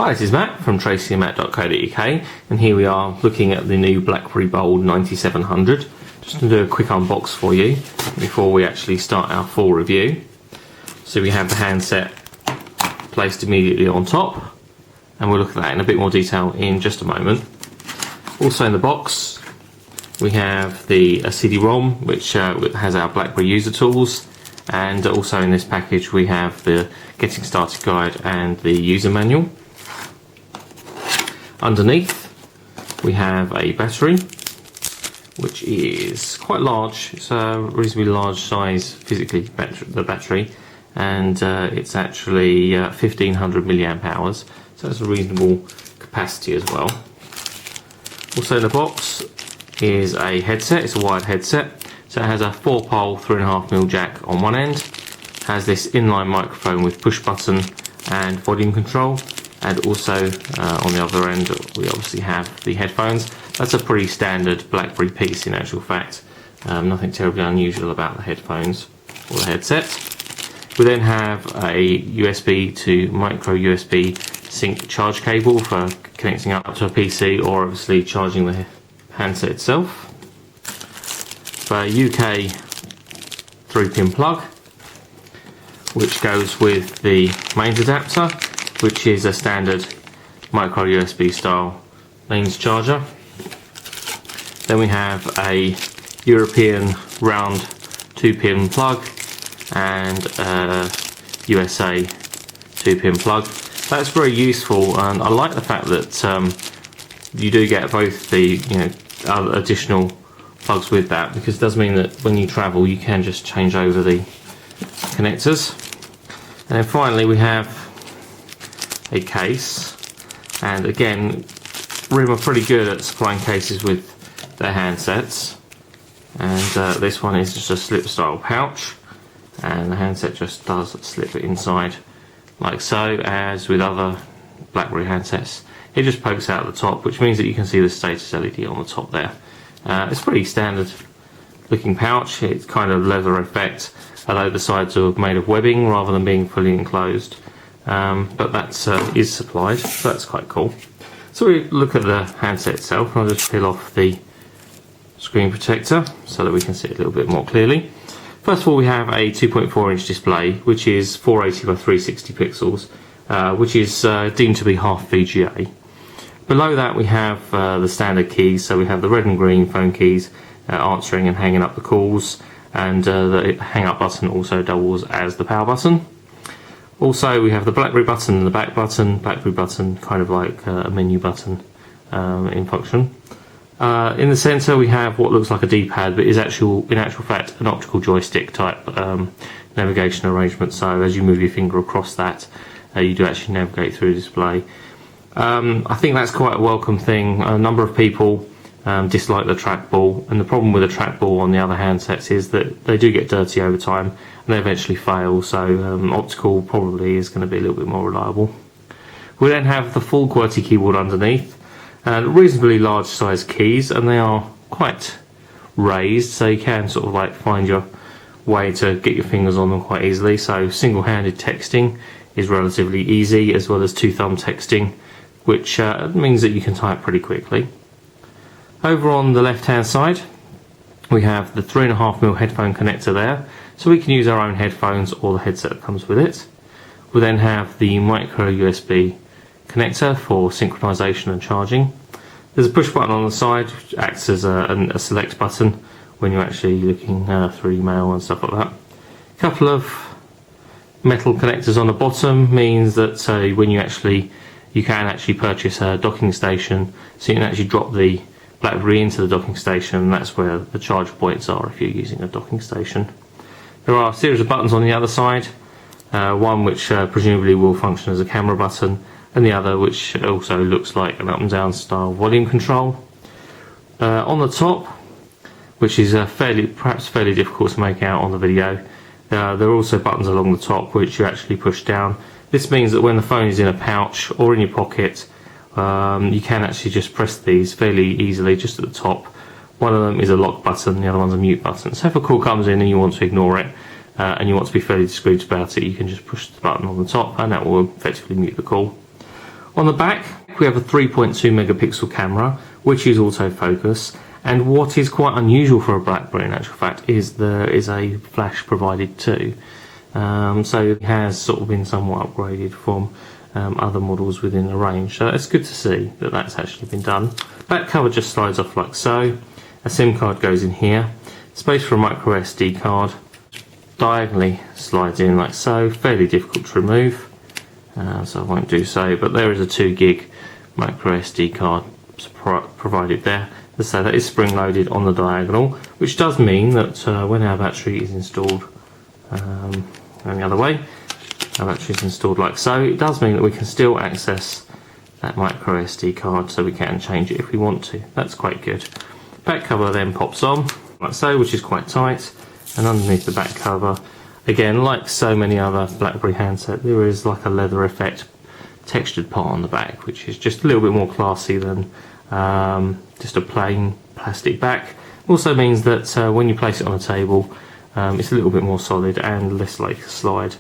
Hi, this is Matt from tracyandmatt.co.uk, and here we are looking at the new Blackberry Bold 9700. Just going to do a quick unbox for you before we actually start our full review. So we have the handset placed immediately on top, and we'll look at that in a bit more detail in just a moment. Also in the box we have a CD-ROM which has our Blackberry user tools, and also in this package we have the getting started guide and the user manual. Underneath we have a battery which is quite large. It's a reasonably large size physically, the battery, and it's actually 1500 milliamp hours, so it's a reasonable capacity as well. Also in the box is a headset. It's a wired headset, so it has a 4-pole 3.5mm jack on one end, has this inline microphone with push button and volume control, and also on the other end we obviously have the headphones. That's a pretty standard Blackberry piece in actual fact, nothing terribly unusual about the headphones or the headset. We then have a USB to micro USB sync charge cable for connecting up to a PC or obviously charging the handset itself. A UK 3-pin plug which goes with the mains adapter, which is a standard micro USB style mains charger. Then we have a European round 2-pin plug and a USA 2-pin plug. That's very useful, and I like the fact that you do get both the additional plugs with that, because it does mean that when you travel you can just change over the connectors. And then finally we have a case, and again RIM are pretty good at supplying cases with their handsets, and this one is just a slip style pouch, and the handset just does slip it inside like so. As with other Blackberry handsets, it just pokes out the top, which means that you can see the status LED on the top there. It's pretty standard looking pouch. It's kind of leather effect, although the sides are made of webbing rather than being fully enclosed, but that is supplied, so that's quite cool. So we look at the handset itself, and I'll just peel off the screen protector so that we can see it a little bit more clearly. First of all, we have a 2.4-inch display which is 480 by 360 pixels, which is deemed to be half VGA. Below that we have the standard keys, so we have the red and green phone keys, answering and hanging up the calls, and the hang up button also doubles as the power button. Also we have the Blackberry button and the back button. Blackberry button kind of like a menu button in function. In the centre we have what looks like a D-pad, but is in actual fact an optical joystick type navigation arrangement, so as you move your finger across that you do actually navigate through the display. I think that's quite a welcome thing. A number of people dislike the trackball, and the problem with the trackball on the other handsets is that they do get dirty over time and they eventually fail, so optical probably is going to be a little bit more reliable. We then have the full QWERTY keyboard underneath, and reasonably large size keys, and they are quite raised, so you can sort of like find your way to get your fingers on them quite easily. So single-handed texting is relatively easy, as well as two-thumb texting, which means that you can type pretty quickly. Over on the left hand side we have the 3.5mm headphone connector there, so we can use our own headphones or the headset that comes with it. We then have the micro USB connector for synchronization and charging. There's a push button on the side which acts as a select button when you're actually looking through email and stuff like that. A couple of metal connectors on the bottom means that when you can actually purchase a docking station, so you can actually drop the Blackberry into the docking station, and that's where the charge points are if you're using a docking station. There are a series of buttons on the other side, one which presumably will function as a camera button, and the other which also looks like an up and down style volume control. On the top, which is perhaps fairly difficult to make out on the video, there are also buttons along the top which you actually push down. This means that when the phone is in a pouch or in your pocket, you can actually just press these fairly easily just at the top. One of them is a lock button, the other one's a mute button. So if a call comes in and you want to ignore it, and you want to be fairly discreet about it, you can just push the button on the top and that will effectively mute the call. On the back, we have a 3.2 megapixel camera, which is autofocus. And what is quite unusual for a BlackBerry, in actual fact, is there is a flash provided too. So it has sort of been somewhat upgraded from other models within the range. So it's good to see that that's actually been done. Back cover just slides off like so. A SIM card goes in here. Space for a micro SD card. Diagonally slides in like so. Fairly difficult to remove, so I won't do so. But there is a 2 gig micro SD card provided there. As I say, that is spring loaded on the diagonal, which does mean that when our battery is installed going the other way, our battery is installed like so, it does mean that we can still access that micro SD card, so we can change it if we want to. That's quite good. Back cover then pops on like so, which is quite tight, and underneath the back cover, again, like so many other BlackBerry handsets, there is like a leather effect textured part on the back, which is just a little bit more classy than just a plain plastic back. Also means that when you place it on a table, it's a little bit more solid and less likely to slide,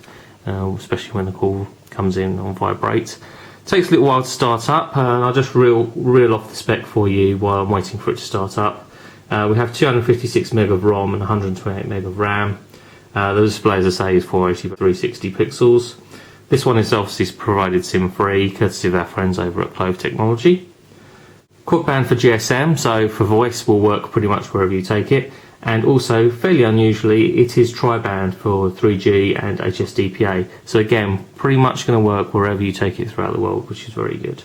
especially when the call comes in on vibrate. Takes a little while to start up, and I'll just reel off the spec for you while I'm waiting for it to start up. We have 256 meg of ROM and 128 meg of RAM. The display, as I say, is 480 by 360 pixels. This one is obviously provided SIM-free, courtesy of our friends over at Clove Technology. Quad band for GSM, so for voice will work pretty much wherever you take it. And also, fairly unusually, it is tri-band for 3G and HSDPA. So again, pretty much going to work wherever you take it throughout the world, which is very good.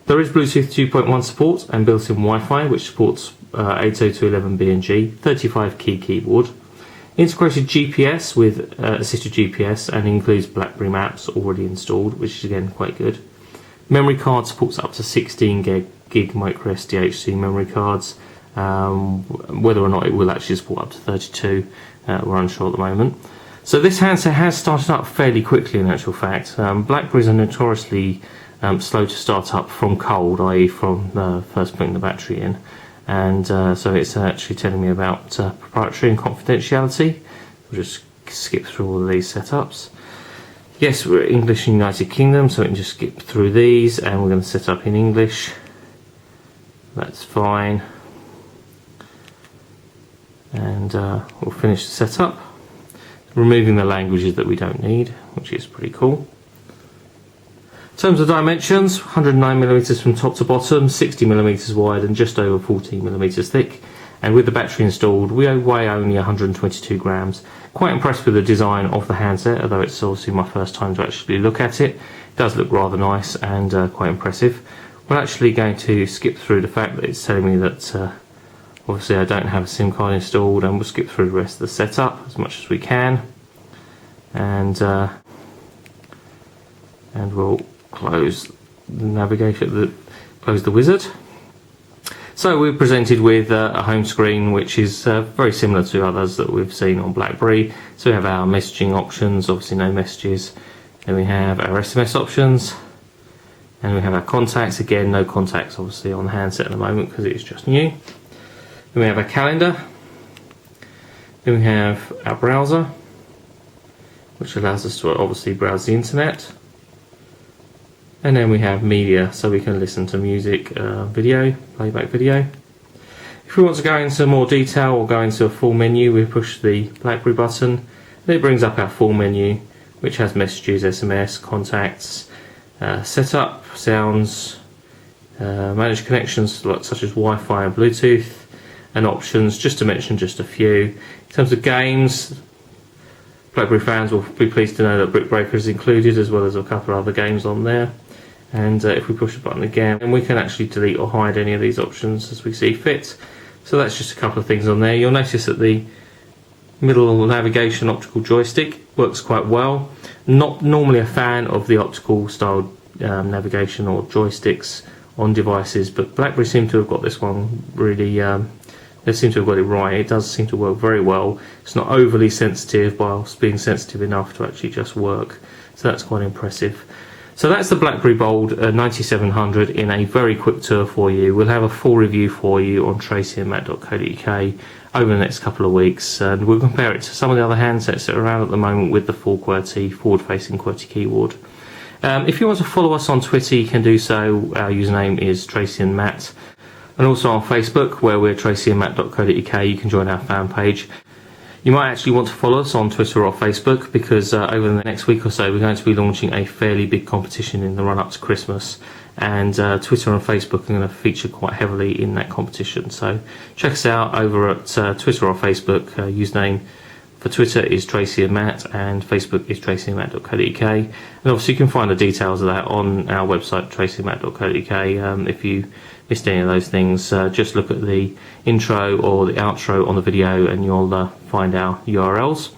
There is Bluetooth 2.1 support and built-in Wi-Fi, which supports 802.11b and G, 35 key keyboard. Integrated GPS with assisted GPS, and includes BlackBerry Maps already installed, which is again quite good. Memory card supports up to 16 gig micro SDHC memory cards. Whether or not it will actually support up to 32, we're unsure at the moment. So this handset has started up fairly quickly, in actual fact. Blackberries are notoriously slow to start up from cold, i.e. from first putting the battery in. And so it's actually telling me about proprietary and confidentiality. We'll just skip through all of these setups. Yes, we're English and United Kingdom, so we can just skip through these, and we're going to set up in English. That's fine. And we'll finish the setup, removing the languages that we don't need, which is pretty cool. In terms of dimensions, 109mm from top to bottom, 60mm wide and just over 14mm thick. And with the battery installed, we weigh only 122 grams. Quite impressed with the design of the handset, although it's obviously my first time to actually look at it. It does look rather nice and quite impressive. We're actually going to skip through the fact that it's telling me that obviously I don't have a SIM card installed, and we'll skip through the rest of the setup as much as we can. And we'll close the navigation, close the wizard. So we're presented with a home screen which is very similar to others that we've seen on BlackBerry. So we have our messaging options, obviously no messages. Then we have our SMS options. And we have our contacts, again no contacts obviously on the handset at the moment because it's just new. Then we have our calendar. Then we have our browser, which allows us to obviously browse the internet. And then we have media, so we can listen to music, video, playback video. If we want to go into more detail or go into a full menu, we push the BlackBerry button, and it brings up our full menu, which has messages, SMS, contacts, setup, sounds, manage connections such as Wi-Fi and Bluetooth, and options, just to mention just a few. In terms of games, BlackBerry fans will be pleased to know that Brick Breaker is included, as well as a couple of other games on there. And if we push the button again, and we can actually delete or hide any of these options as we see fit. So that's just a couple of things on there. You'll notice that the middle navigation optical joystick works quite well. Not normally a fan of the optical style navigation or joysticks on devices, but BlackBerry seem to have got this one really, they seem to have got it right. It does seem to work very well. It's not overly sensitive whilst being sensitive enough to actually just work. So that's quite impressive. So that's the Blackberry Bold 9700 in a very quick tour for you. We'll have a full review for you on tracyandmatt.co.uk over the next couple of weeks, and we'll compare it to some of the other handsets that are around at the moment with the full QWERTY, forward-facing QWERTY keyboard. If you want to follow us on Twitter, you can do so. Our username is Tracy and Matt. And also on Facebook, where we're tracyandmatt.co.uk, you can join our fan page. You might actually want to follow us on Twitter or Facebook, because over the next week or so we're going to be launching a fairly big competition in the run-up to Christmas, and Twitter and Facebook are going to feature quite heavily in that competition. So check us out over at Twitter or Facebook. Username for Twitter is Tracy and Matt, and Facebook is tracyandmatt.co.uk. And obviously you can find the details of that on our website, tracyandmatt.co.uk. If you missed any of those things, just look at the intro or the outro on the video and you'll find our URLs.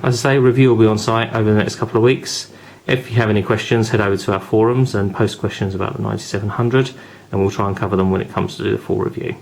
As I say, review will be on site over the next couple of weeks. If you have any questions, head over to our forums and post questions about the 9700, and we'll try and cover them when it comes to do the full review.